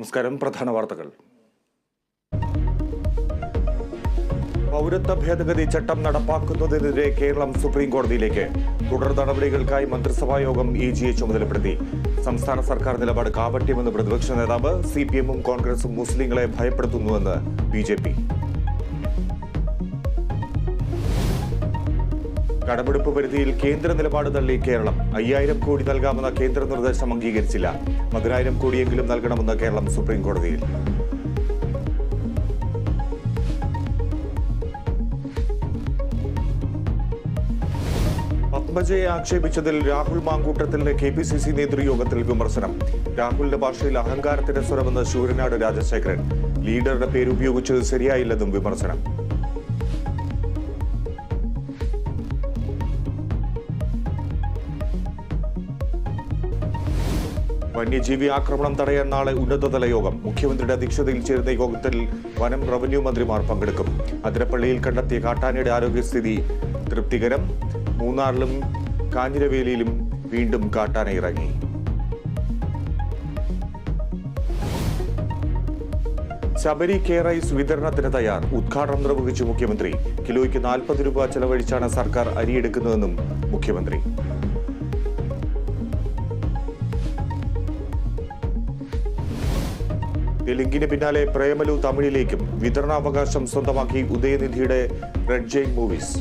നമസ്കാരം. പ്രധാന വാർത്തകൾ. പൗരത്വ ഭേദഗതി ചട്ടം നടപ്പാക്കുന്നതിനെതിരെ കേരളം സുപ്രീം കോടതിയിലേക്ക്. തുടർ നടപടികൾക്കായി മന്ത്രിസഭാ യോഗം AGയെ ചുമതലപ്പെടുത്തി. സംസ്ഥാന സർക്കാർ നിലപാട് കാപട്യമെന്ന് പ്രതിപക്ഷ നേതാവ്. CPM-ഉം കോൺഗ്രസും മുസ്ലിങ്ങളെ ഭയപ്പെടുത്തുന്നുവെന്ന് BJP. കടമെടുപ്പ് പരിധിയിൽ കേന്ദ്ര നിലപാട് തള്ളി കേരളം. 5000 കോടി നൽകാമെന്ന കേന്ദ്ര നിർദ്ദേശം അംഗീകരിച്ചില്ല. 10,000 കോടിയെങ്കിലും നൽകണമെന്ന് കേരളം സുപ്രീം കോടതിയിൽ. പത്മജയെ ആക്ഷേപിച്ചതിൽ രാഹുൽ മാങ്കൂട്ടത്തിന് KPCC നേതൃയോഗത്തിൽ വിമർശനം. രാഹുലിന്റെ ഭാഷയിൽ അഹങ്കാരത്തിന്റെ സ്വരമെന്ന് ശൂരനാട് രാജശേഖരൻ. ലീഡറുടെ പേരുപയോഗിച്ചത് ശരിയായില്ലെന്നും വിമർശനം. വന്യജീവി ആക്രമണം തടയാൻ നാളെ ഉന്നതതല യോഗം. മുഖ്യമന്ത്രിയുടെ അധ്യക്ഷതയിൽ ചേരുന്ന യോഗത്തിൽ വനം റവന്യൂ മന്ത്രിമാർ പങ്കെടുക്കും. അതിരപ്പള്ളിയിൽ കണ്ടെത്തിയ കാട്ടാനയുടെ ആരോഗ്യസ്ഥിതി തൃപ്തികരം. മൂന്നാറിലും കാഞ്ഞിരവേലിയിലും വീണ്ടും കാട്ടാന ഇറങ്ങി. ശബരി കെയർ-റൈസ് വിതരണത്തിന് തയ്യാർ. ഉദ്ഘാടനം നിർവഹിച്ചു മുഖ്യമന്ത്രി. കിലോയ്ക്ക് 40 രൂപ ചെലവഴിച്ചാണ് സർക്കാർ അരിയെടുക്കുന്നതെന്നും മുഖ്യമന്ത്രി. തെലുങ്കിന് പിന്നാലെ പ്രേമലു തമിഴിലേക്കും. വിതരണാവകാശം സ്വന്തമാക്കി ഉദയനിധിയുടെ റെഡ് ജെയിൻ മൂവീസ്.